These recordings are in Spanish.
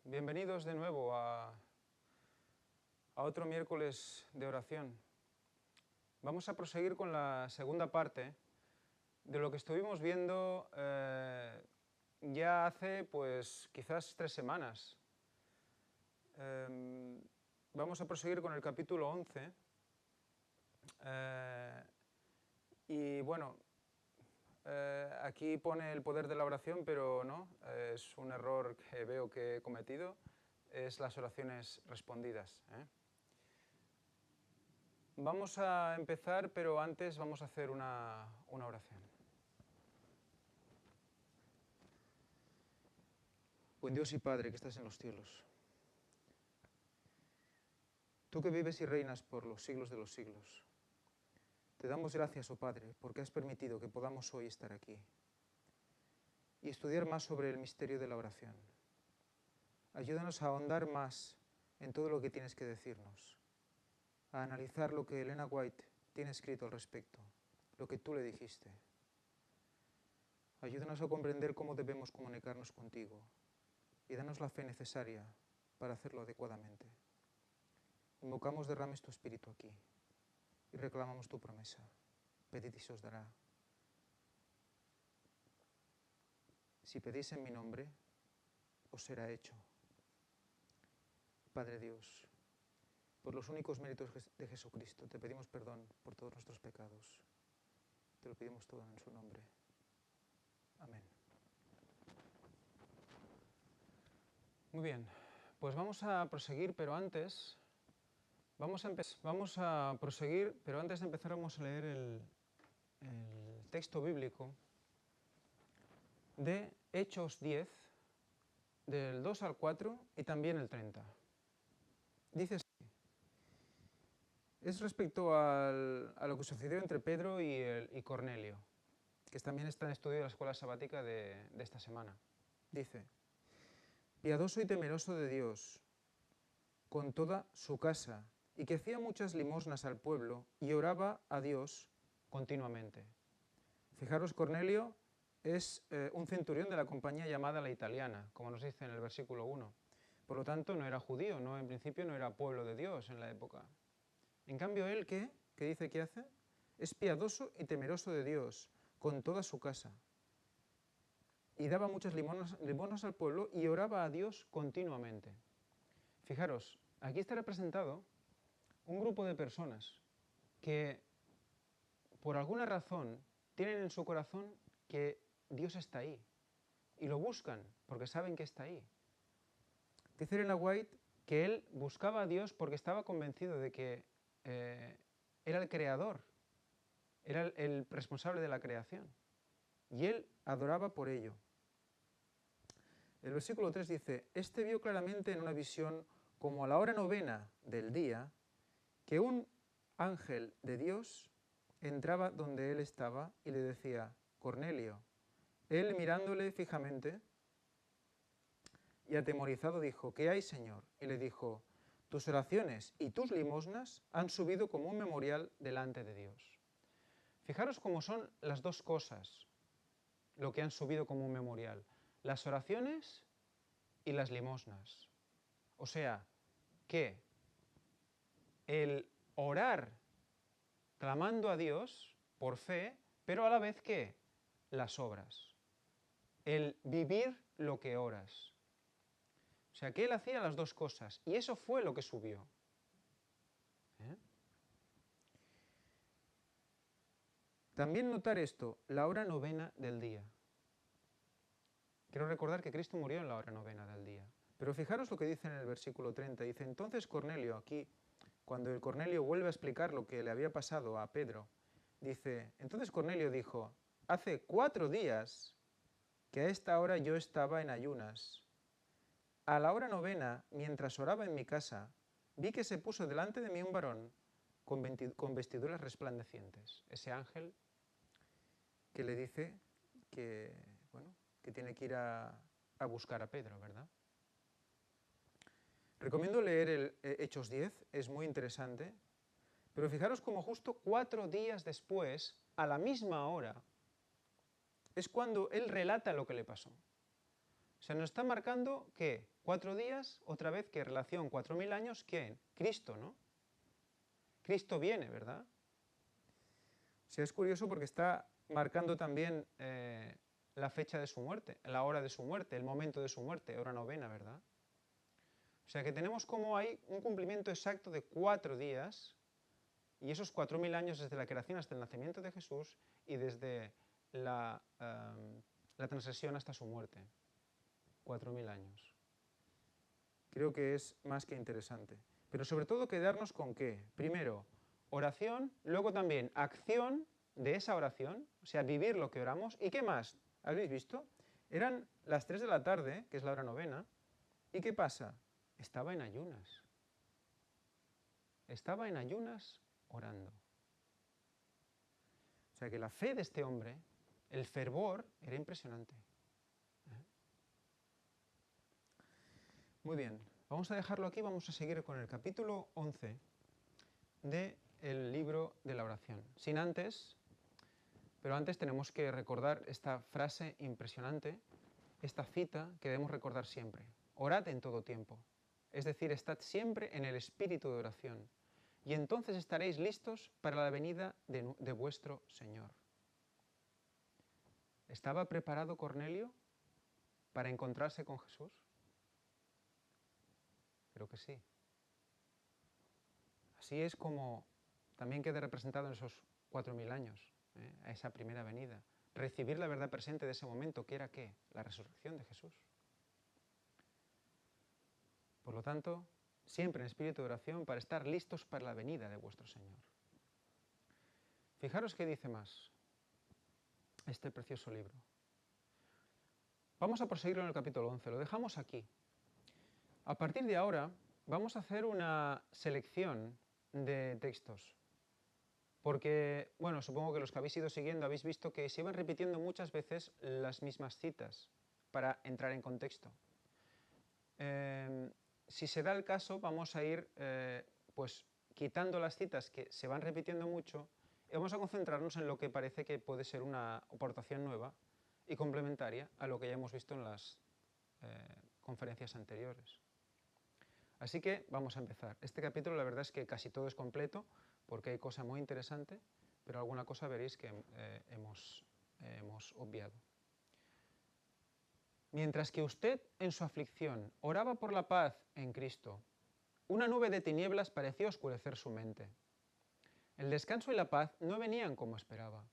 Bienvenidos de nuevo a otro miércoles de oración. Vamos a proseguir con la segunda parte de lo que estuvimos viendo ya hace, pues, quizás 3 semanas. Vamos a proseguir con el capítulo 11 y bueno, aquí pone el poder de la oración, pero no, es un error que veo que he cometido, es las oraciones respondidas. Vamos a empezar, pero antes vamos a hacer una oración. Buen Dios y Padre que estás en los cielos, tú que vives y reinas por los siglos de los siglos, te damos gracias, oh Padre, porque has permitido que podamos hoy estar aquí y estudiar más sobre el misterio de la oración. Ayúdanos a ahondar más en todo lo que tienes que decirnos, a analizar lo que Elena White tiene escrito al respecto, lo que tú le dijiste. Ayúdanos a comprender cómo debemos comunicarnos contigo y danos la fe necesaria para hacerlo adecuadamente. Invocamos derrames tu espíritu aquí y reclamamos tu promesa. Pedid y se os dará. Si pedís en mi nombre, os será hecho. Padre Dios, por los únicos méritos de Jesucristo, te pedimos perdón por todos nuestros pecados. Te lo pedimos todo en su nombre. Amén. Muy bien, pues vamos a proseguir, pero antes vamos a proseguir, pero antes de empezar vamos a leer el texto bíblico de Hechos 10, del 2 al 4 y también el 30. Dice así: es respecto a lo que sucedió entre Pedro y Cornelio, que también está en estudio de la escuela sabática de esta semana. Dice: piadoso y temeroso de Dios, con toda su casa, y que hacía muchas limosnas al pueblo y oraba a Dios continuamente. Fijaros, Cornelio es un centurión de la compañía llamada la italiana, como nos dice en el versículo 1. Por lo tanto, no era judío, en principio no era pueblo de Dios en la época. En cambio, él, ¿qué dice que hace? Es piadoso y temeroso de Dios, con toda su casa. Y daba muchas limosnas al pueblo y oraba a Dios continuamente. Fijaros, aquí está representado un grupo de personas que, por alguna razón, tienen en su corazón que Dios está ahí. Y lo buscan porque saben que está ahí. Dice Elena White que él buscaba a Dios porque estaba convencido de que era el creador, era el responsable de la creación. Y él adoraba por ello. El versículo 3 dice: este vio claramente en una visión, como a la hora 9 del día, que un ángel de Dios entraba donde él estaba y le decía: Cornelio. Él, mirándole fijamente y atemorizado, dijo: ¿qué hay, Señor? Y le dijo: tus oraciones y tus limosnas han subido como un memorial delante de Dios. Fijaros cómo son las dos cosas lo que han subido como un memorial: las oraciones y las limosnas. O sea, que el orar clamando a Dios por fe, pero a la vez que las obras. El vivir lo que oras. O sea, que él hacía las dos cosas, y eso fue lo que subió. También notar esto, la hora 9 del día. Quiero recordar que Cristo murió en la hora 9 del día. Pero fijaros lo que dice en el versículo 30. Dice: entonces Cornelio, aquí, cuando el Cornelio vuelve a explicar lo que le había pasado a Pedro, dice: entonces Cornelio dijo: hace 4 días que a esta hora yo estaba en ayunas. A la hora 9, mientras oraba en mi casa, vi que se puso delante de mí un varón con vestiduras resplandecientes. Ese ángel que le dice que, bueno, que tiene que ir a buscar a Pedro, ¿verdad? Recomiendo leer el Hechos 10, es muy interesante, pero fijaros como justo 4 días después, a la misma hora, es cuando él relata lo que le pasó. O sea, nos está marcando que 4 días, otra vez, que relación 4000 años, ¿quién? Cristo, ¿no? Cristo viene, ¿verdad? O sea, es curioso porque está marcando también la fecha de su muerte, la hora de su muerte, el momento de su muerte, hora novena, ¿verdad? O sea que tenemos como hay un cumplimiento exacto de 4 días, y esos 4000 años desde la creación hasta el nacimiento de Jesús y desde la transgresión hasta su muerte. 4000 años. Creo que es más que interesante. Pero sobre todo quedarnos con qué. Primero, oración, luego también acción de esa oración, o sea, vivir lo que oramos. ¿Y qué más? ¿Habéis visto? Eran las 3 de la tarde, que es la hora novena, ¿y qué pasa? Estaba en ayunas. Estaba en ayunas orando. O sea que la fe de este hombre, el fervor, era impresionante. Muy bien, vamos a dejarlo aquí, vamos a seguir con el capítulo 11 del libro de la oración. Sin antes, pero antes tenemos que recordar esta frase impresionante, esta cita que debemos recordar siempre. Orad en todo tiempo, es decir, estad siempre en el espíritu de oración, y entonces estaréis listos para la venida de vuestro Señor. ¿Estaba preparado Cornelio para encontrarse con Jesús? Creo que sí. Así es como también queda representado en esos 4000 años, a esa primera venida. Recibir la verdad presente de ese momento, que era ¿qué? La resurrección de Jesús. Por lo tanto, siempre en espíritu de oración para estar listos para la venida de vuestro Señor. Fijaros qué dice más este precioso libro. Vamos a proseguirlo en el capítulo 11, lo dejamos aquí. A partir de ahora vamos a hacer una selección de textos, porque, bueno, supongo que los que habéis ido siguiendo habéis visto que se iban repitiendo muchas veces las mismas citas para entrar en contexto. Si se da el caso, vamos a ir pues quitando las citas que se van repitiendo mucho y vamos a concentrarnos en lo que parece que puede ser una aportación nueva y complementaria a lo que ya hemos visto en las conferencias anteriores. Así que vamos a empezar. Este capítulo la verdad es que casi todo es completo porque hay cosa muy interesante, pero alguna cosa veréis que hemos obviado. Mientras que usted en su aflicción oraba por la paz en Cristo, una nube de tinieblas pareció oscurecer su mente. El descanso y la paz no venían como esperaba.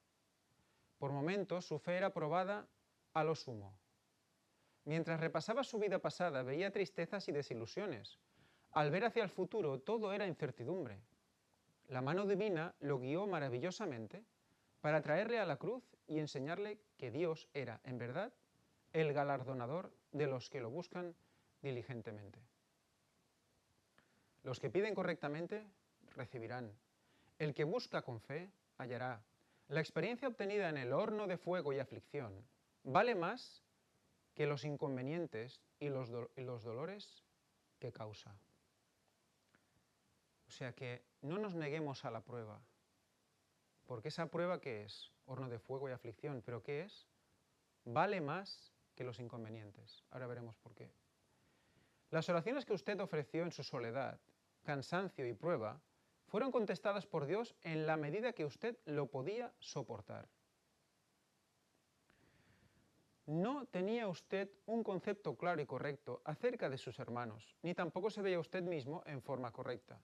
Por momentos su fe era probada a lo sumo. Mientras repasaba su vida pasada veía tristezas y desilusiones. Al ver hacia el futuro todo era incertidumbre. La mano divina lo guió maravillosamente para traerle a la cruz y enseñarle que Dios era, en verdad, el galardonador de los que lo buscan diligentemente. Los que piden correctamente, recibirán. El que busca con fe, hallará. La experiencia obtenida en el horno de fuego y aflicción vale más que los inconvenientes y los dolores que causa. O sea que no nos neguemos a la prueba, porque esa prueba, ¿qué es? Horno de fuego y aflicción, ¿pero qué es? Vale más que los inconvenientes. Ahora veremos por qué. Las oraciones que usted ofreció en su soledad, cansancio y prueba, fueron contestadas por Dios en la medida que usted lo podía soportar. No tenía usted un concepto claro y correcto acerca de sus hermanos, ni tampoco se veía usted mismo en forma correcta.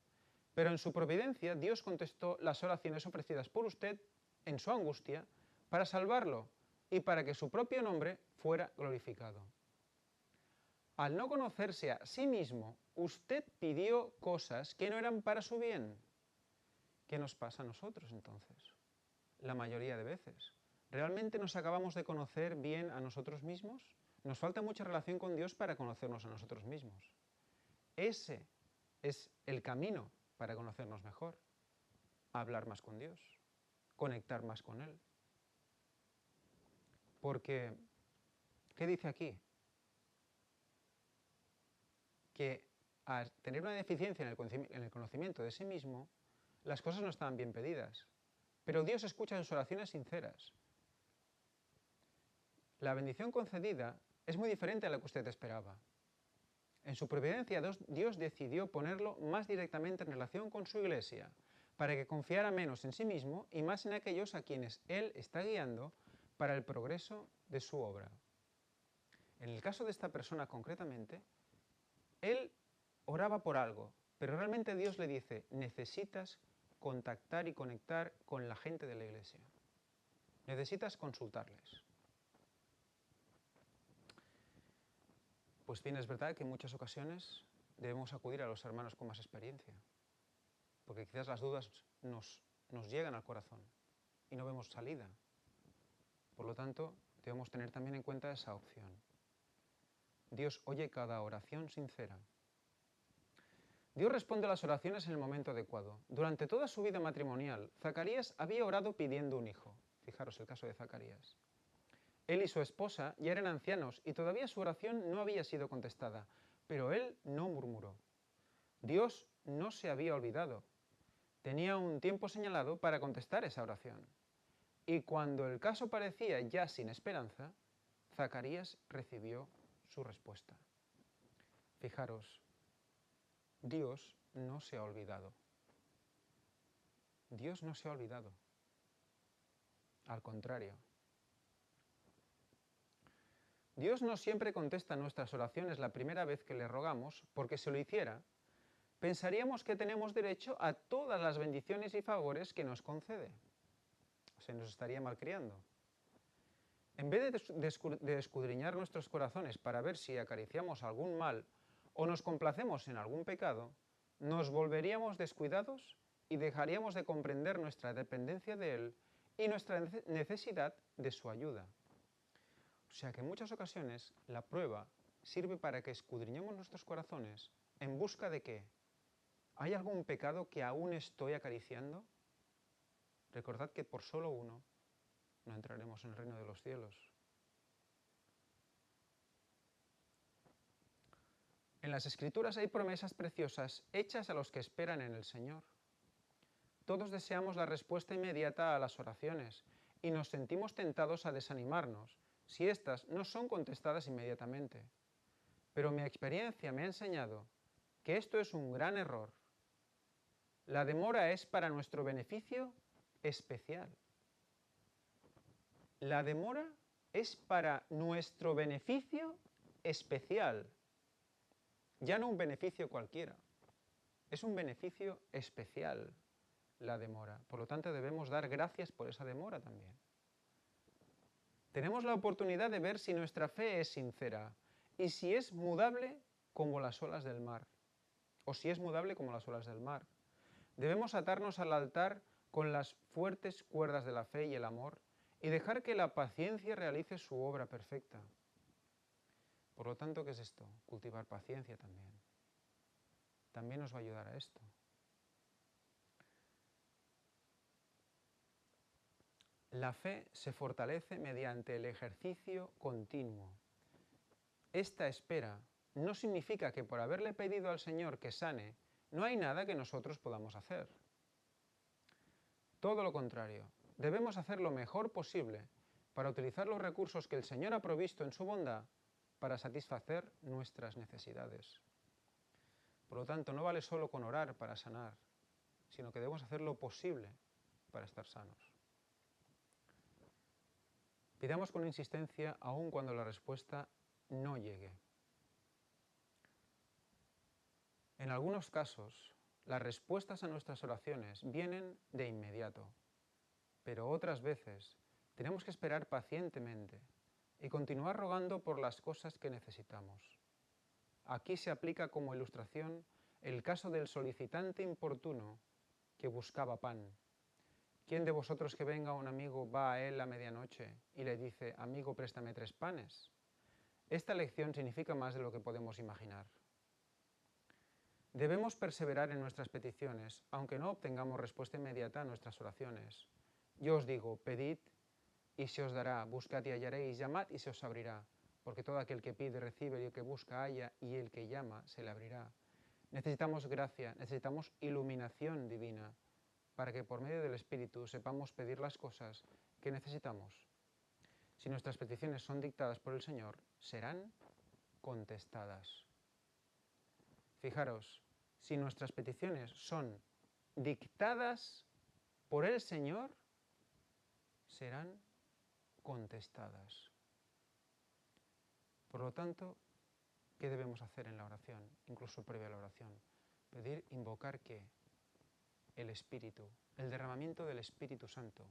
Pero en su providencia, Dios contestó las oraciones ofrecidas por usted en su angustia para salvarlo y para que su propio nombre fuera glorificado. Al no conocerse a sí mismo, usted pidió cosas que no eran para su bien. ¿Qué nos pasa a nosotros entonces? La mayoría de veces. ¿Realmente nos acabamos de conocer bien a nosotros mismos? Nos falta mucha relación con Dios para conocernos a nosotros mismos. Ese es el camino para conocernos mejor. Hablar más con Dios, conectar más con Él. Porque, ¿qué dice aquí? Que al tener una deficiencia en el conocimiento de sí mismo, las cosas no estaban bien pedidas. Pero Dios escucha sus oraciones sinceras. La bendición concedida es muy diferente a lo que usted esperaba. En su providencia, Dios decidió ponerlo más directamente en relación con su iglesia, para que confiara menos en sí mismo y más en aquellos a quienes Él está guiando para el progreso de su obra. En el caso de esta persona concretamente, él oraba por algo, pero realmente Dios le dice, necesitas contactar y conectar con la gente de la iglesia. Necesitas consultarles. Pues bien, es verdad que en muchas ocasiones debemos acudir a los hermanos con más experiencia, porque quizás las dudas nos llegan al corazón y no vemos salida. Por lo tanto, debemos tener también en cuenta esa opción. Dios oye cada oración sincera. Dios responde a las oraciones en el momento adecuado. Durante toda su vida matrimonial, Zacarías había orado pidiendo un hijo. Fijaros el caso de Zacarías. Él y su esposa ya eran ancianos y todavía su oración no había sido contestada, pero él no murmuró. Dios no se había olvidado. Tenía un tiempo señalado para contestar esa oración. Y cuando el caso parecía ya sin esperanza, Zacarías recibió su respuesta. Fijaros, Dios no se ha olvidado. Dios no se ha olvidado. Al contrario. Dios no siempre contesta nuestras oraciones la primera vez que le rogamos, porque si lo hiciera, pensaríamos que tenemos derecho a todas las bendiciones y favores que nos concede. Se nos estaría malcriando. En vez de escudriñar nuestros corazones para ver si acariciamos algún mal o nos complacemos en algún pecado, nos volveríamos descuidados y dejaríamos de comprender nuestra dependencia de Él y nuestra necesidad de su ayuda. O sea que en muchas ocasiones la prueba sirve para que escudriñemos nuestros corazones en busca de qué. ¿Hay algún pecado que aún estoy acariciando? Recordad que por solo uno no entraremos en el reino de los cielos. En las Escrituras hay promesas preciosas hechas a los que esperan en el Señor. Todos deseamos la respuesta inmediata a las oraciones y nos sentimos tentados a desanimarnos si éstas no son contestadas inmediatamente. Pero mi experiencia me ha enseñado que esto es un gran error. La demora es para nuestro beneficio especial. La demora es para nuestro beneficio especial. Ya no un beneficio cualquiera. Es un beneficio especial la demora. Por lo tanto, debemos dar gracias por esa demora también. Tenemos la oportunidad de ver si nuestra fe es sincera y si es mudable como las olas del mar. O si es mudable como las olas del mar. Debemos atarnos al altar con las fuertes cuerdas de la fe y el amor y dejar que la paciencia realice su obra perfecta. Por lo tanto, ¿qué es esto? Cultivar paciencia también. También nos va a ayudar a esto. La fe se fortalece mediante el ejercicio continuo. Esta espera no significa que por haberle pedido al Señor que sane, no hay nada que nosotros podamos hacer. Todo lo contrario, debemos hacer lo mejor posible para utilizar los recursos que el Señor ha provisto en su bondad para satisfacer nuestras necesidades. Por lo tanto, no vale solo con orar para sanar, sino que debemos hacer lo posible para estar sanos. Pidamos con insistencia aun cuando la respuesta no llegue. En algunos casos, las respuestas a nuestras oraciones vienen de inmediato, pero otras veces tenemos que esperar pacientemente y continuar rogando por las cosas que necesitamos. Aquí se aplica como ilustración el caso del solicitante importuno que buscaba pan. ¿Quién de vosotros que venga un amigo va a él a medianoche y le dice, amigo, préstame 3 panes? Esta lección significa más de lo que podemos imaginar. Debemos perseverar en nuestras peticiones, aunque no obtengamos respuesta inmediata a nuestras oraciones. Yo os digo, pedid y se os dará, buscad y hallaréis, llamad y se os abrirá, porque todo aquel que pide recibe y el que busca halla y el que llama se le abrirá. Necesitamos gracia, necesitamos iluminación divina, para que por medio del Espíritu sepamos pedir las cosas que necesitamos. si nuestras peticiones son dictadas por el Señor, serán contestadas. Fijaros, si nuestras peticiones son dictadas por el Señor, serán contestadas. Por lo tanto, ¿qué debemos hacer en la oración, incluso previa a la oración? Pedir, invocar ¿qué? El Espíritu, el derramamiento del Espíritu Santo,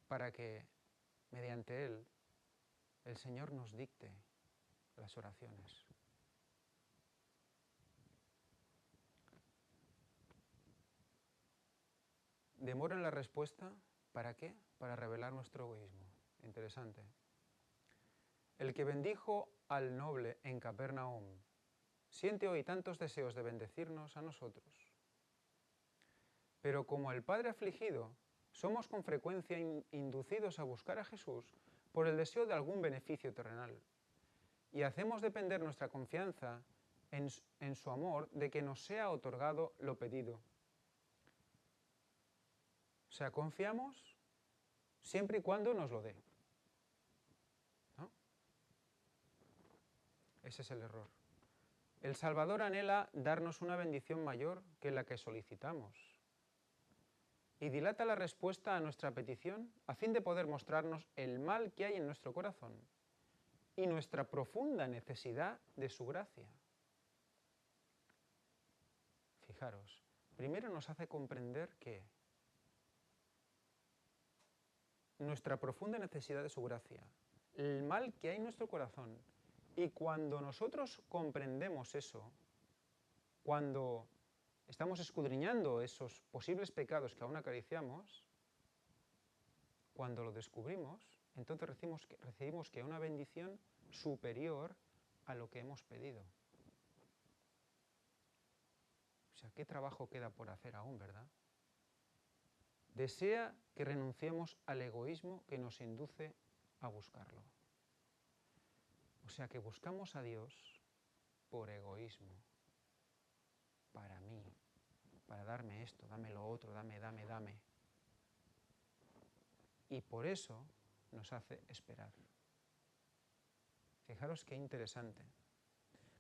para que mediante él el Señor nos dicte las oraciones. Demora en la respuesta, ¿para qué? Para revelar nuestro egoísmo. Interesante. El que bendijo al noble en Capernaum siente hoy tantos deseos de bendecirnos a nosotros. Pero como el Padre afligido, somos con frecuencia inducidos a buscar a Jesús por el deseo de algún beneficio terrenal. Y hacemos depender nuestra confianza en su amor de que nos sea otorgado lo pedido. O sea, confiamos siempre y cuando nos lo dé. ¿No? Ese es el error. El Salvador anhela darnos una bendición mayor que la que solicitamos. Y dilata la respuesta a nuestra petición a fin de poder mostrarnos el mal que hay en nuestro corazón y nuestra profunda necesidad de su gracia. Fijaros, primero nos hace comprender que nuestra profunda necesidad de su gracia, el mal que hay en nuestro corazón, y cuando nosotros comprendemos eso, cuando estamos escudriñando esos posibles pecados que aún acariciamos, cuando lo descubrimos, entonces recibimos que una bendición superior a lo que hemos pedido. O sea, ¿qué trabajo queda por hacer aún, verdad? Desea que renunciemos al egoísmo que nos induce a buscarlo. O sea, que buscamos a Dios por egoísmo, para mí, para darme esto, dame lo otro, dame. Y por eso nos hace esperar. Fijaros qué interesante.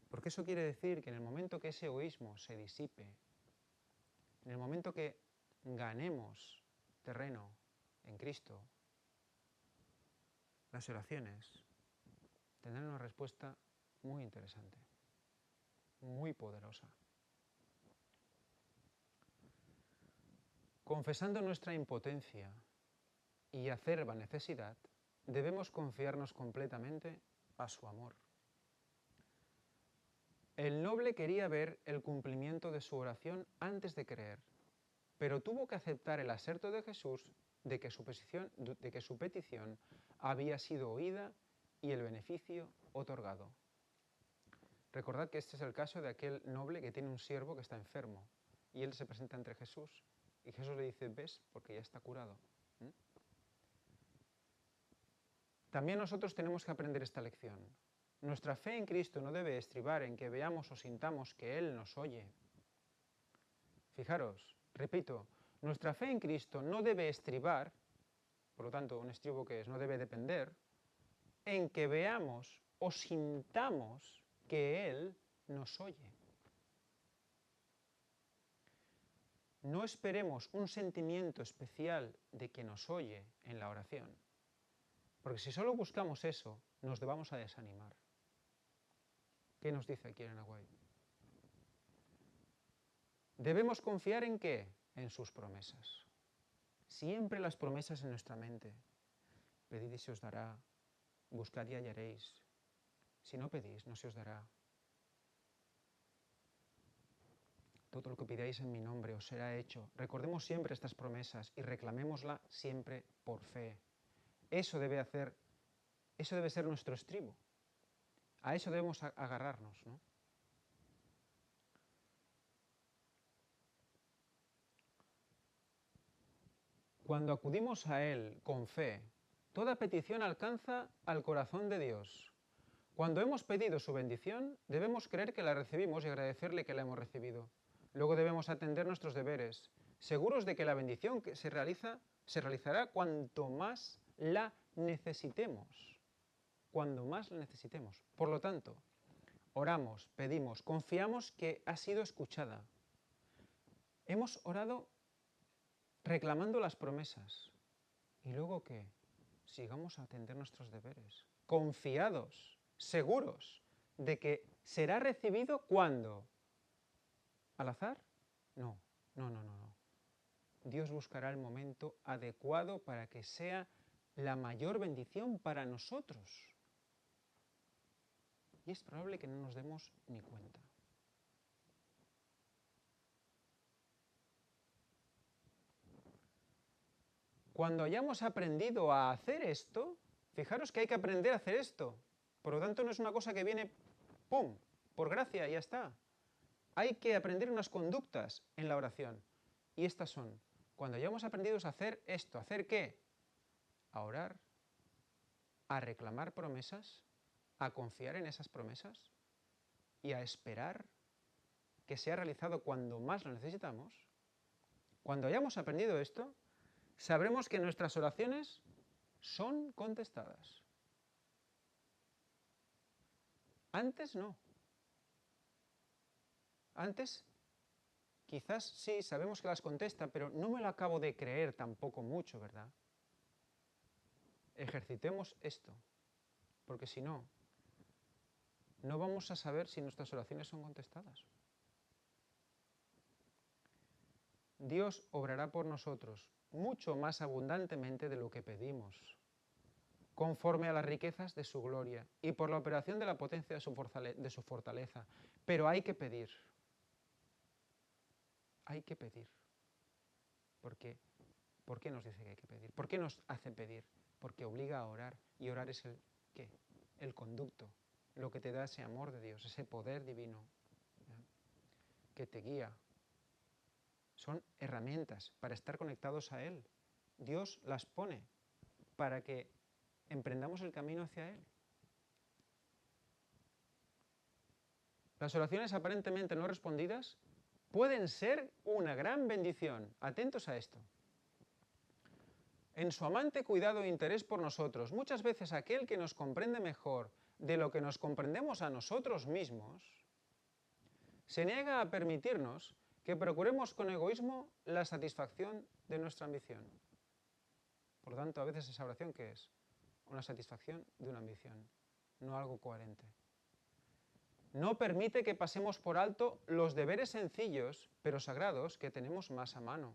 Porque eso quiere decir que en el momento que ese egoísmo se disipe, en el momento que ganemos terreno en Cristo, las oraciones tendrán una respuesta muy interesante, muy poderosa. Confesando nuestra impotencia y acerba necesidad, debemos confiarnos completamente a su amor. El noble quería ver el cumplimiento de su oración antes de creer, pero tuvo que aceptar el aserto de Jesús de que su petición había sido oída y el beneficio otorgado. Recordad que este es el caso de aquel noble que tiene un siervo que está enfermo y él se presenta ante Jesús y Jesús le dice, ves, porque ya está curado. También nosotros tenemos que aprender esta lección. Nuestra fe en Cristo no debe estribar en que veamos o sintamos que Él nos oye. Fijaros, repito, nuestra fe en Cristo no debe estribar, por lo tanto, un estribo que es, no debe depender, en que veamos o sintamos que Él nos oye. No esperemos un sentimiento especial de que nos oye en la oración, porque si solo buscamos eso, nos vamos a desanimar. ¿Qué nos dice aquí Elena White? Debemos confiar ¿en qué? En sus promesas. Siempre las promesas en nuestra mente. Pedid y se os dará, buscad y hallaréis. Si no pedís, no se os dará. Todo lo que pidáis en mi nombre os será hecho. Recordemos siempre estas promesas y reclamémosla siempre por fe. Eso debe ser nuestro estribo. A eso debemos agarrarnos, ¿no? Cuando acudimos a Él con fe, toda petición alcanza al corazón de Dios. Cuando hemos pedido su bendición, debemos creer que la recibimos y agradecerle que la hemos recibido. Luego debemos atender nuestros deberes, seguros de que la bendición que se realizará cuanto más la necesitemos, cuando más la necesitemos. Por lo tanto, oramos, pedimos, confiamos que ha sido escuchada. Hemos orado reclamando las promesas. ¿Y luego qué? Sigamos a atender nuestros deberes, confiados, seguros de que será recibido ¿cuándo? ¿Al azar? No. Dios buscará el momento adecuado para que sea la mayor bendición para nosotros. Y es probable que no nos demos ni cuenta. Cuando hayamos aprendido a hacer esto, fijaros que hay que aprender a hacer esto. Por lo tanto, no es una cosa que viene, ¡pum!, por gracia y ya está. Hay que aprender unas conductas en la oración. Y estas son, cuando hayamos aprendido a hacer esto, ¿hacer qué? A orar, a reclamar promesas, a confiar en esas promesas y a esperar que sea realizado cuando más lo necesitamos. Cuando hayamos aprendido esto, sabremos que nuestras oraciones son contestadas. Antes no. Antes quizás sí, sabemos que las contesta, pero no me lo acabo de creer tampoco mucho, ¿verdad? Ejercitemos esto, porque si no, no vamos a saber si nuestras oraciones son contestadas. Dios obrará por nosotros mucho más abundantemente de lo que pedimos, conforme a las riquezas de su gloria y por la operación de la potencia de su fortaleza. Pero hay que pedir. Hay que pedir. ¿Por qué? ¿Por qué nos dice que hay que pedir? ¿Por qué nos hace pedir? Porque obliga a orar. Y orar es el ¿qué? El conducto. Lo que te da ese amor de Dios, ese poder divino, ¿ya?, que te guía. Son herramientas para estar conectados a Él. Dios las pone para que emprendamos el camino hacia Él. Las oraciones aparentemente no respondidas pueden ser una gran bendición. Atentos a esto. En su amante cuidado e interés por nosotros, muchas veces aquel que nos comprende mejor de lo que nos comprendemos a nosotros mismos, se niega a permitirnos que procuremos con egoísmo la satisfacción de nuestra ambición. Por lo tanto, a veces esa oración, ¿qué es? Una satisfacción de una ambición, no algo coherente. No permite que pasemos por alto los deberes sencillos, pero sagrados, que tenemos más a mano.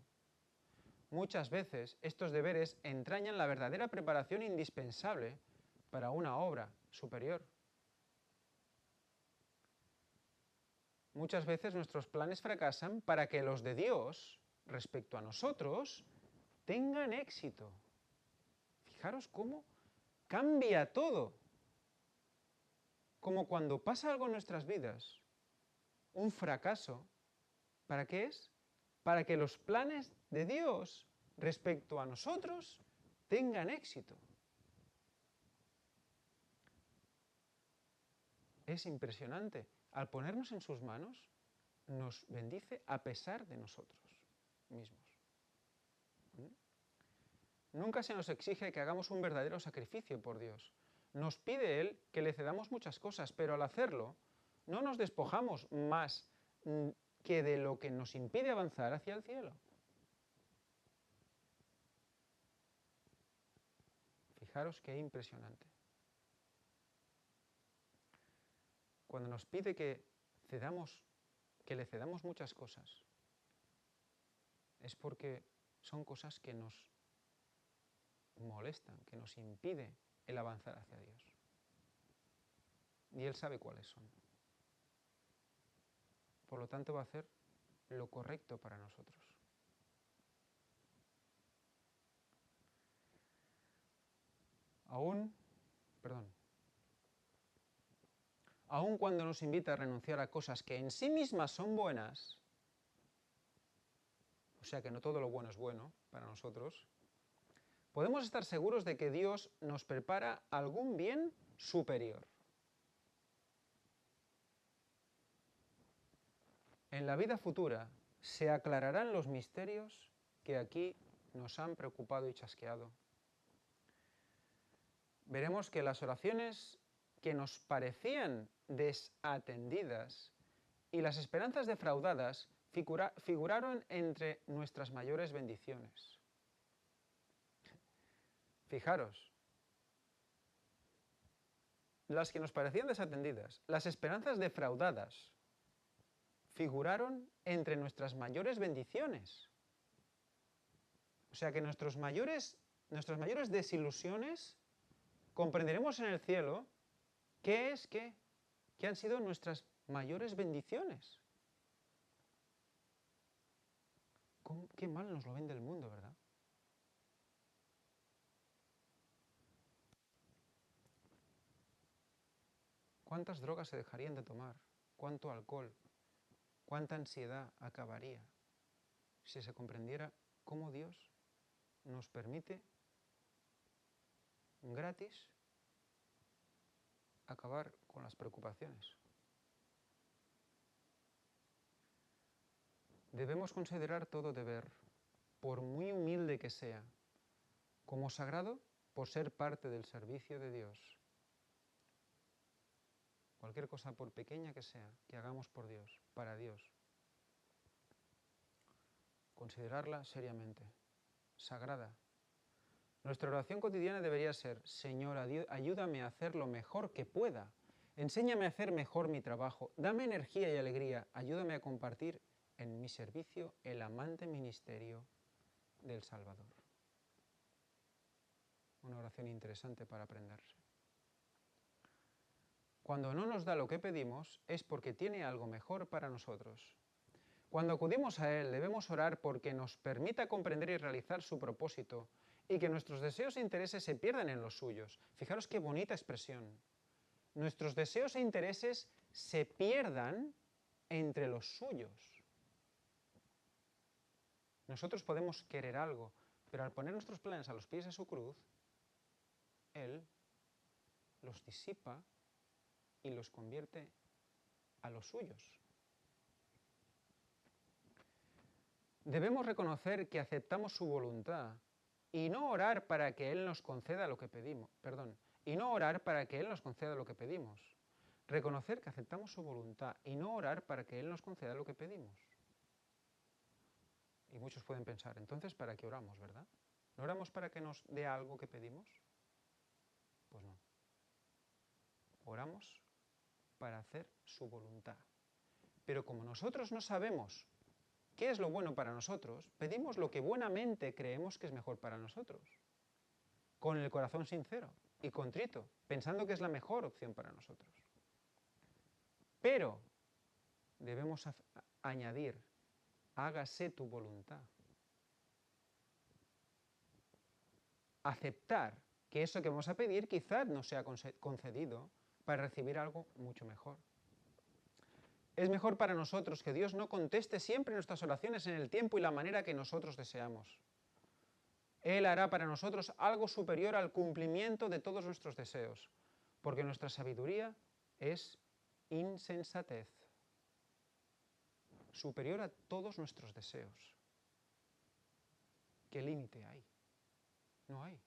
Muchas veces estos deberes entrañan la verdadera preparación indispensable para una obra superior. Muchas veces nuestros planes fracasan para que los de Dios, respecto a nosotros, tengan éxito. Fijaros cómo cambia todo. Como cuando pasa algo en nuestras vidas, un fracaso, ¿para qué es? Para que los planes de Dios respecto a nosotros tengan éxito. Es impresionante. Al ponernos en sus manos, nos bendice a pesar de nosotros mismos. Nunca se nos exige que hagamos un verdadero sacrificio por Dios. Nos pide Él que le cedamos muchas cosas, pero al hacerlo, no nos despojamos más que de lo que nos impide avanzar hacia el cielo. Fijaros qué impresionante. Cuando nos pide que le cedamos muchas cosas, es porque son cosas que nos molestan, que nos impide el avanzar hacia Dios. Y Él sabe cuáles son. Por lo tanto, va a hacer lo correcto para nosotros. Aun cuando nos invita a renunciar a cosas que en sí mismas son buenas, o sea que no todo lo bueno es bueno para nosotros, podemos estar seguros de que Dios nos prepara algún bien superior. En la vida futura se aclararán los misterios que aquí nos han preocupado y chasqueado. veremos que las oraciones que nos parecían desatendidas y las esperanzas defraudadas figuraron entre nuestras mayores bendiciones. Fijaros, las que nos parecían desatendidas, las esperanzas defraudadas, figuraron entre nuestras mayores bendiciones. O sea que nuestras mayores desilusiones comprenderemos en el cielo qué han sido nuestras mayores bendiciones. Qué mal nos lo vende el mundo, ¿verdad? ¿Cuántas drogas se dejarían de tomar? ¿Cuánto alcohol? ¿Cuánta ansiedad acabaría si se comprendiera cómo Dios nos permite gratis acabar con las preocupaciones? Debemos considerar todo deber, por muy humilde que sea, como sagrado por ser parte del servicio de Dios. Cualquier cosa, por pequeña que sea, que hagamos por Dios, para Dios, considerarla seriamente, sagrada. Nuestra oración cotidiana debería ser: Señor, ayúdame a hacer lo mejor que pueda, enséñame a hacer mejor mi trabajo, dame energía y alegría, ayúdame a compartir en mi servicio el amante ministerio del Salvador. Una oración interesante para aprenderse. Cuando no nos da lo que pedimos es porque tiene algo mejor para nosotros. Cuando acudimos a Él debemos orar porque nos permita comprender y realizar su propósito y que nuestros deseos e intereses se pierdan en los suyos. Fijaros qué bonita expresión. Nuestros deseos e intereses se pierdan entre los suyos. Nosotros podemos querer algo, pero al poner nuestros planes a los pies de su cruz, Él los disipa y los convierte a los suyos. Debemos reconocer que aceptamos su voluntad y no orar para que Él nos conceda lo que pedimos. Reconocer que aceptamos su voluntad y no orar para que Él nos conceda lo que pedimos. Y muchos pueden pensar, entonces, ¿para qué oramos, verdad? ¿No oramos para que nos dé algo que pedimos? Pues no. Oramos para hacer su voluntad. Pero como nosotros no sabemos qué es lo bueno para nosotros, pedimos lo que buenamente creemos que es mejor para nosotros, con el corazón sincero y contrito, pensando que es la mejor opción para nosotros. Pero debemos añadir: hágase tu voluntad. Aceptar que eso que vamos a pedir quizás no sea concedido para recibir algo mucho mejor. Es mejor para nosotros que Dios no conteste siempre nuestras oraciones en el tiempo y la manera que nosotros deseamos. Él hará para nosotros algo superior al cumplimiento de todos nuestros deseos, porque nuestra sabiduría es insensatez, superior a todos nuestros deseos. ¿Qué límite hay? No hay.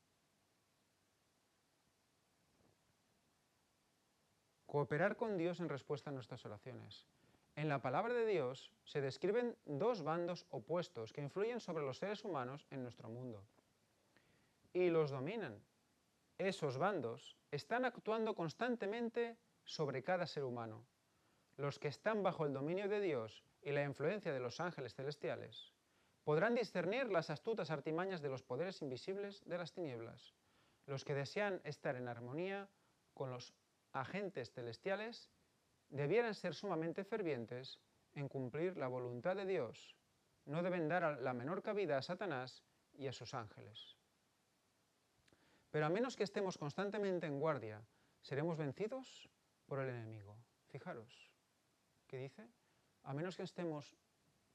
Cooperar con Dios en respuesta a nuestras oraciones. En la palabra de Dios se describen dos bandos opuestos que influyen sobre los seres humanos en nuestro mundo y los dominan. Esos bandos están actuando constantemente sobre cada ser humano. Los que están bajo el dominio de Dios y la influencia de los ángeles celestiales podrán discernir las astutas artimañas de los poderes invisibles de las tinieblas. Los que desean estar en armonía con los agentes celestiales debieran ser sumamente fervientes en cumplir la voluntad de Dios. No deben dar la menor cabida a Satanás y a sus ángeles. Pero a menos que estemos constantemente en guardia, seremos vencidos por el enemigo. Fijaros, ¿qué dice? A menos que estemos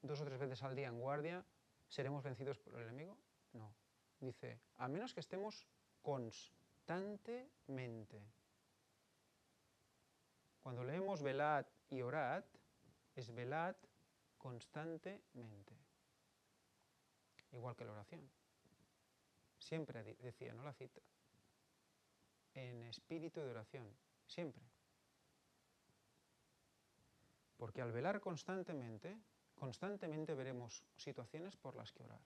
2 o 3 veces al día en guardia, ¿seremos vencidos por el enemigo? No. Dice, a menos que estemos constantemente. Cuando leemos velad y orad, es velad constantemente. Igual que la oración. Siempre decía, no la cita. en espíritu de oración, siempre. Porque al velar constantemente veremos situaciones por las que orar.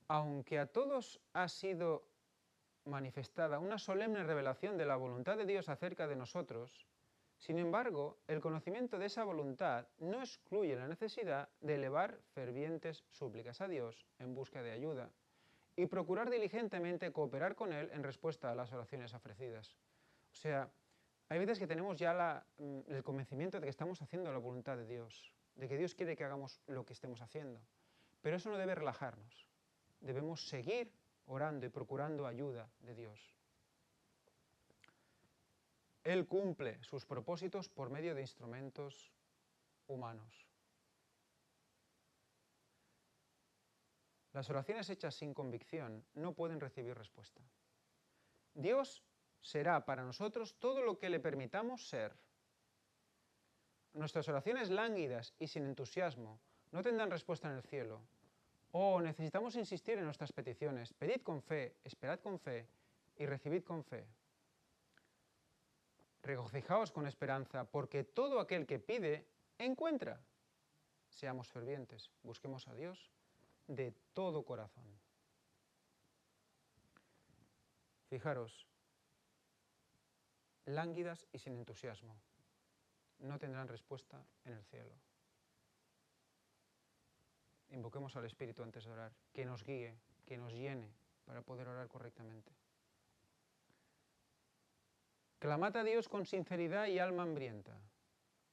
Aunque a todos ha sido manifestada una solemne revelación de la voluntad de Dios acerca de nosotros, sin embargo, el conocimiento de esa voluntad no excluye la necesidad de elevar fervientes súplicas a Dios en busca de ayuda y procurar diligentemente cooperar con Él en respuesta a las oraciones ofrecidas. O sea, hay veces que tenemos ya el convencimiento de que estamos haciendo la voluntad de Dios, de que Dios quiere que hagamos lo que estemos haciendo, pero eso no debe relajarnos. Debemos seguir orando y procurando ayuda de Dios. Él cumple sus propósitos por medio de instrumentos humanos. Las oraciones hechas sin convicción no pueden recibir respuesta. Dios será para nosotros todo lo que le permitamos ser. Nuestras oraciones lánguidas y sin entusiasmo no tendrán respuesta en el cielo. Necesitamos insistir en nuestras peticiones. Pedid con fe, esperad con fe y recibid con fe. Regocijaos con esperanza, porque todo aquel que pide, encuentra. Seamos fervientes, busquemos a Dios de todo corazón. Fijaros, lánguidas y sin entusiasmo, no tendrán respuesta en el cielo. Invoquemos al Espíritu antes de orar, que nos guíe, que nos llene para poder orar correctamente. Clamad a Dios con sinceridad y alma hambrienta.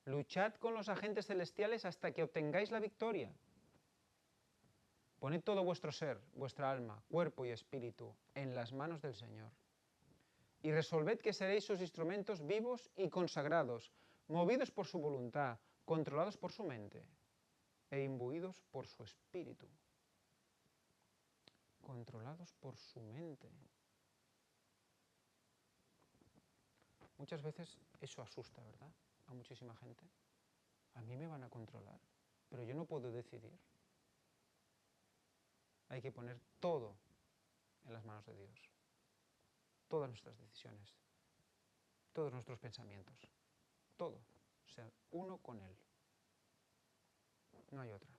Luchad con los agentes celestiales hasta que obtengáis la victoria. Poned todo vuestro ser, vuestra alma, cuerpo y espíritu en las manos del Señor. Y resolved que seréis sus instrumentos vivos y consagrados, movidos por su voluntad, controlados por su mente e imbuidos por su espíritu. Controlados por su mente. Muchas veces eso asusta, ¿verdad? A muchísima gente. A mí me van a controlar, pero yo no puedo decidir. Hay que poner todo en las manos de Dios. Todas nuestras decisiones, todos nuestros pensamientos, todo. Ser uno con Él. No hay otra.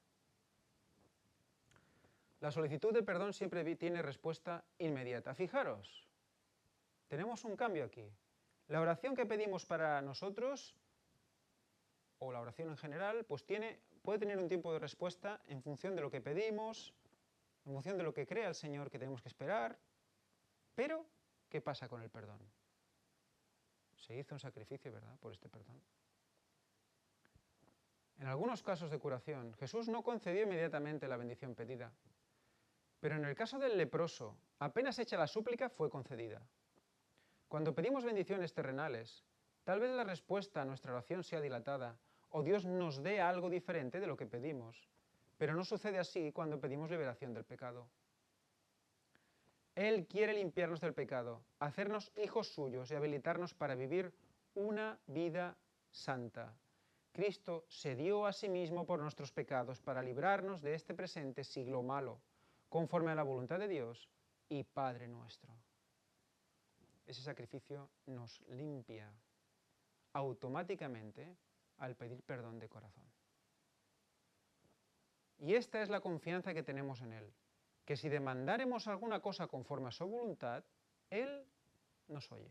La solicitud de perdón siempre tiene respuesta inmediata. Fijaros, tenemos un cambio aquí. La oración que pedimos para nosotros, o la oración en general, pues puede tener un tiempo de respuesta en función de lo que pedimos, en función de lo que crea el Señor que tenemos que esperar. Pero, ¿qué pasa con el perdón? Se hizo un sacrificio, ¿verdad?, por este perdón. En algunos casos de curación, Jesús no concedió inmediatamente la bendición pedida, pero en el caso del leproso, apenas hecha la súplica, fue concedida. Cuando pedimos bendiciones terrenales, tal vez la respuesta a nuestra oración sea dilatada, o Dios nos dé algo diferente de lo que pedimos, pero no sucede así cuando pedimos liberación del pecado. Él quiere limpiarnos del pecado, hacernos hijos suyos y habilitarnos para vivir una vida santa. Cristo se dio a sí mismo por nuestros pecados para librarnos de este presente siglo malo, conforme a la voluntad de Dios y Padre nuestro. Ese sacrificio nos limpia automáticamente al pedir perdón de corazón. Y esta es la confianza que tenemos en Él, que si demandáremos alguna cosa conforme a su voluntad, Él nos oye.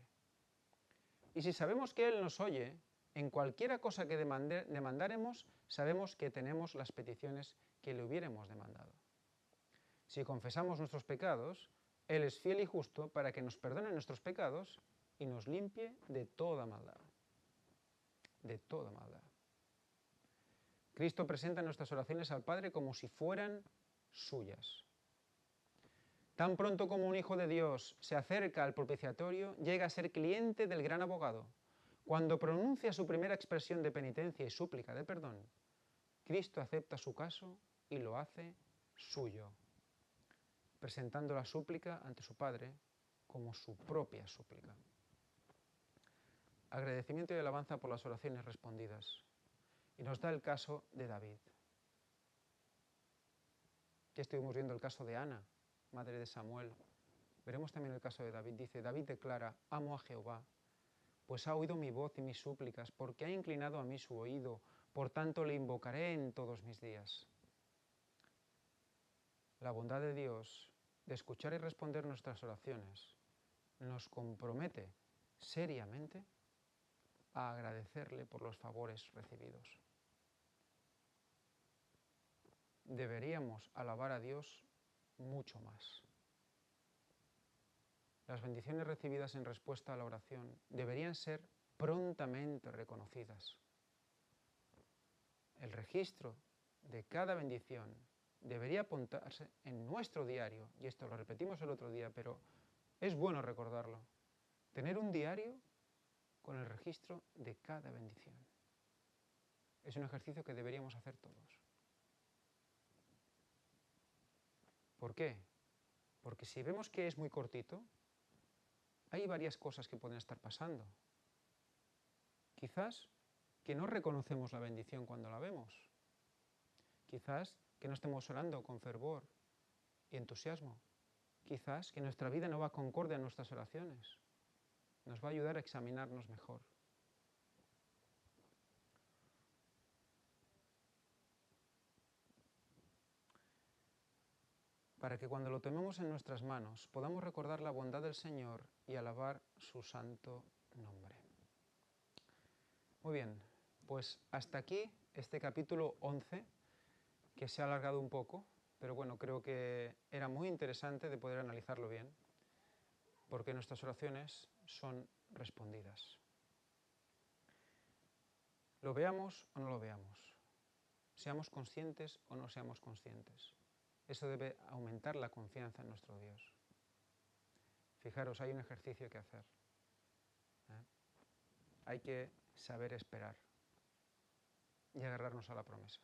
Y si sabemos que Él nos oye, en cualquiera cosa que demandáremos, sabemos que tenemos las peticiones que le hubiéramos demandado. Si confesamos nuestros pecados, Él es fiel y justo para que nos perdone nuestros pecados y nos limpie de toda maldad. De toda maldad. Cristo presenta nuestras oraciones al Padre como si fueran suyas. Tan pronto como un hijo de Dios se acerca al propiciatorio, llega a ser cliente del gran abogado. Cuando pronuncia su primera expresión de penitencia y súplica de perdón, Cristo acepta su caso y lo hace suyo, presentando la súplica ante su Padre como su propia súplica. Agradecimiento y alabanza por las oraciones respondidas. Y nos da el caso de David. Ya estuvimos viendo el caso de Ana, madre de Samuel. Veremos también el caso de David. Dice, David declara, amo a Jehová, pues ha oído mi voz y mis súplicas, porque ha inclinado a mí su oído, por tanto le invocaré en todos mis días. La bondad de Dios de escuchar y responder nuestras oraciones nos compromete seriamente a agradecerle por los favores recibidos. Deberíamos alabar a Dios mucho más. Las bendiciones recibidas en respuesta a la oración deberían ser prontamente reconocidas. El registro de cada bendición debería apuntarse en nuestro diario, y esto lo repetimos el otro día, pero es bueno recordarlo. Tener un diario con el registro de cada bendición. Es un ejercicio que deberíamos hacer todos. ¿Por qué? Porque si vemos que es muy cortito, hay varias cosas que pueden estar pasando. Quizás que no reconocemos la bendición cuando la vemos. Quizás que no estemos orando con fervor y entusiasmo. Quizás que nuestra vida no va concorde a nuestras oraciones. Nos va a ayudar a examinarnos mejor. Para que cuando lo tomemos en nuestras manos podamos recordar la bondad del Señor y alabar su santo nombre. Muy bien, pues hasta aquí este capítulo 11, que se ha alargado un poco, pero bueno, creo que era muy interesante de poder analizarlo bien, porque nuestras oraciones son respondidas. Lo veamos o no lo veamos, seamos conscientes o no seamos conscientes. Eso debe aumentar la confianza en nuestro Dios. Fijaros, hay un ejercicio que hacer. Hay que saber esperar y agarrarnos a la promesa.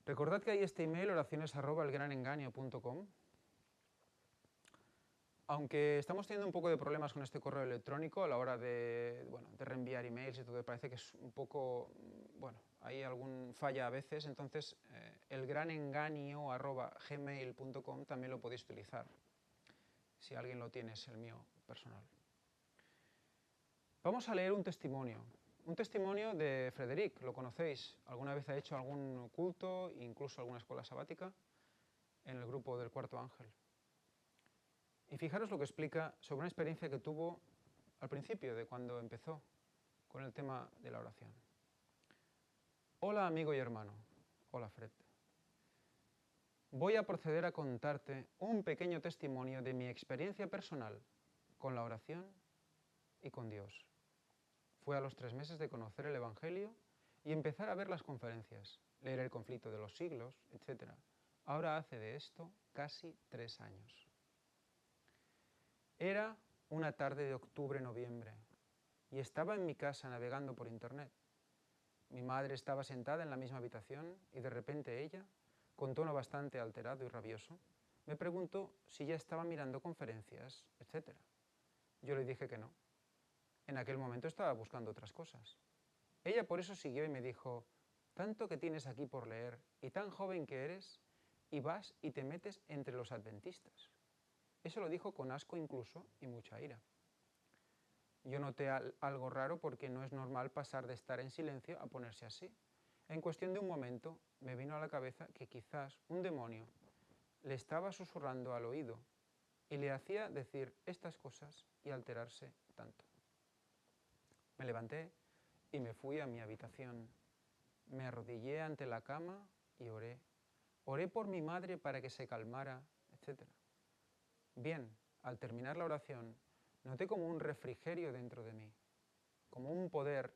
Recordad que hay este email, oraciones@elgranengaño.com. Aunque estamos teniendo un poco de problemas con este correo electrónico a la hora de reenviar emails y todo, parece que es un poco, hay algún falla a veces, entonces elgranengaño@gmail.com también lo podéis utilizar. Si alguien lo tiene, es el mío personal. Vamos a leer un testimonio de Frederic, lo conocéis, alguna vez ha hecho algún culto, incluso alguna escuela sabática, en el grupo del Cuarto Ángel. Y fijaros lo que explica sobre una experiencia que tuvo al principio de cuando empezó con el tema de la oración. Hola amigo y hermano, hola Fred. Voy a proceder a contarte un pequeño testimonio de mi experiencia personal con la oración y con Dios. Fue a los 3 meses de conocer el Evangelio y empezar a ver las conferencias, leer El conflicto de los siglos, etc. Ahora hace de esto casi 3 años. Era una tarde de octubre-noviembre y estaba en mi casa navegando por internet. Mi madre estaba sentada en la misma habitación y de repente ella, con tono bastante alterado y rabioso, me preguntó si ya estaba mirando conferencias, etc. Yo le dije que no. En aquel momento estaba buscando otras cosas. Ella por eso siguió y me dijo, tanto que tienes aquí por leer y tan joven que eres, y vas y te metes entre los adventistas. Eso lo dijo con asco incluso y mucha ira. Yo noté algo raro porque no es normal pasar de estar en silencio a ponerse así. En cuestión de un momento me vino a la cabeza que quizás un demonio le estaba susurrando al oído y le hacía decir estas cosas y alterarse tanto. Me levanté y me fui a mi habitación. Me arrodillé ante la cama y oré. Oré por mi madre para que se calmara, etc. Bien, al terminar la oración, noté como un refrigerio dentro de mí, como un poder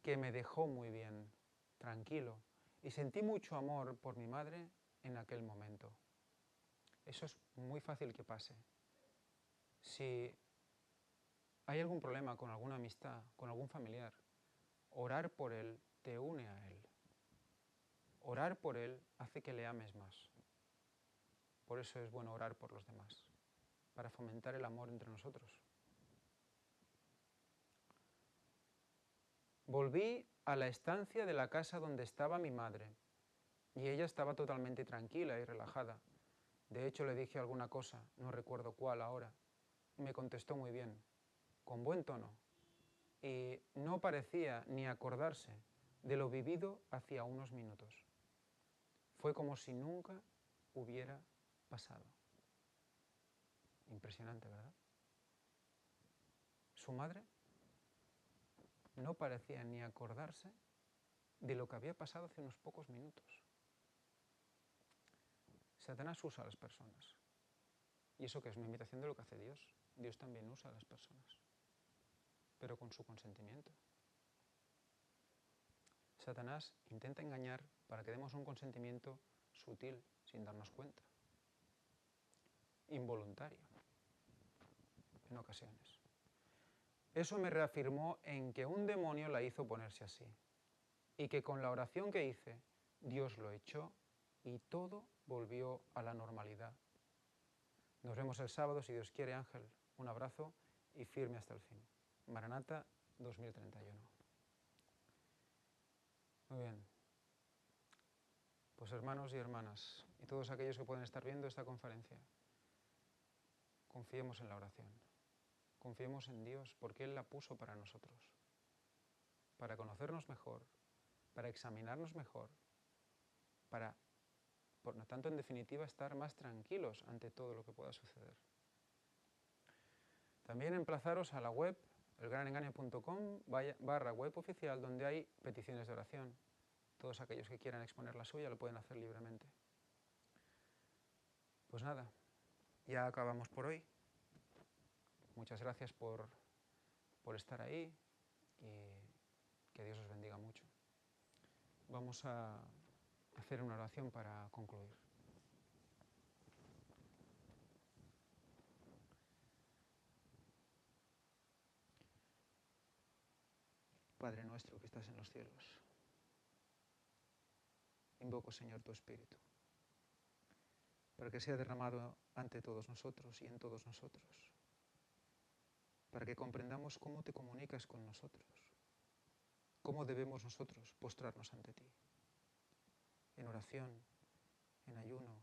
que me dejó muy bien, tranquilo, y sentí mucho amor por mi madre en aquel momento. Eso es muy fácil que pase. Si hay algún problema con alguna amistad, con algún familiar, orar por él te une a él. Orar por él hace que le ames más. Por eso es bueno orar por los demás, para fomentar el amor entre nosotros. Volví a la estancia de la casa donde estaba mi madre y ella estaba totalmente tranquila y relajada. De hecho, le dije alguna cosa, no recuerdo cuál ahora. Me contestó muy bien, con buen tono, y no parecía ni acordarse de lo vivido hacía unos minutos. Fue como si nunca hubiera pasado. Impresionante, ¿verdad? Su madre no parecía ni acordarse de lo que había pasado hace unos pocos minutos. Satanás usa a las personas. Y eso que es una imitación de lo que hace Dios. Dios también usa a las personas, pero con su consentimiento. Satanás intenta engañar para que demos un consentimiento sutil, sin darnos cuenta, involuntario, en ocasiones. Eso me reafirmó en que un demonio la hizo ponerse así, y que con la oración que hice, Dios lo echó y todo volvió a la normalidad. Nos vemos el sábado, si Dios quiere, Ángel. Un abrazo y firme hasta el fin. Maranata 2031. Muy bien. Pues hermanos y hermanas, y todos aquellos que pueden estar viendo esta conferencia, confiemos en la oración. Confiemos en Dios porque Él la puso para nosotros, para conocernos mejor, para examinarnos mejor, para, por lo tanto, en definitiva, estar más tranquilos ante todo lo que pueda suceder. También emplazaros a la web, elgranengaño.com/web oficial, donde hay peticiones de oración. Todos aquellos que quieran exponer la suya lo pueden hacer libremente. Pues nada, ya acabamos por hoy. Muchas gracias por estar ahí y que Dios os bendiga mucho. Vamos a hacer una oración para concluir. Padre nuestro que estás en los cielos, invoco, Señor, tu Espíritu, para que sea derramado ante todos nosotros y en todos nosotros, para que comprendamos cómo te comunicas con nosotros, cómo debemos nosotros postrarnos ante ti, en oración, en ayuno,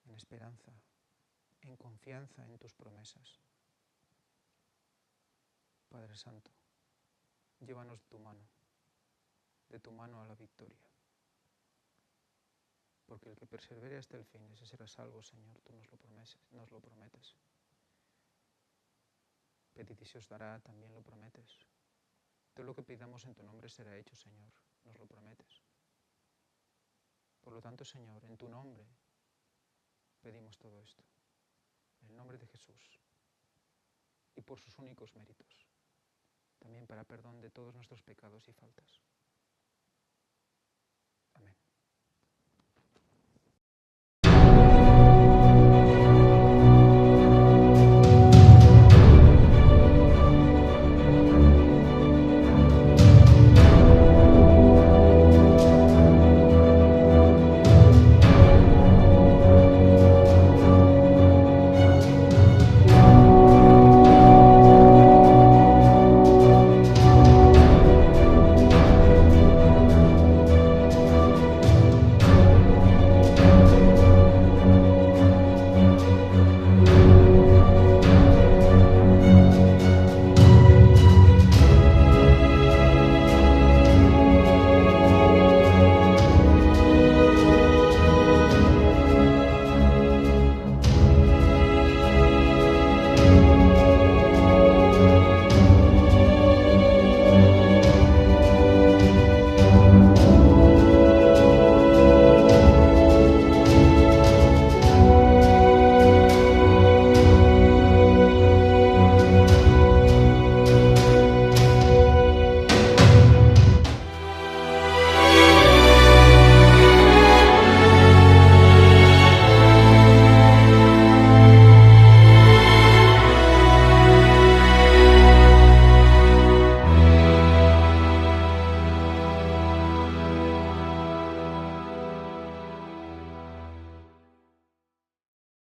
en esperanza, en confianza en tus promesas. Padre Santo, llévanos de tu mano a la victoria. Porque el que persevere hasta el fin, ese será salvo, Señor, tú nos lo prometes. Pedid y se os dará, también lo prometes. Todo lo que pidamos en tu nombre será hecho, Señor, nos lo prometes. Por lo tanto, Señor, en tu nombre pedimos todo esto. En el nombre de Jesús y por sus únicos méritos. También para perdón de todos nuestros pecados y faltas.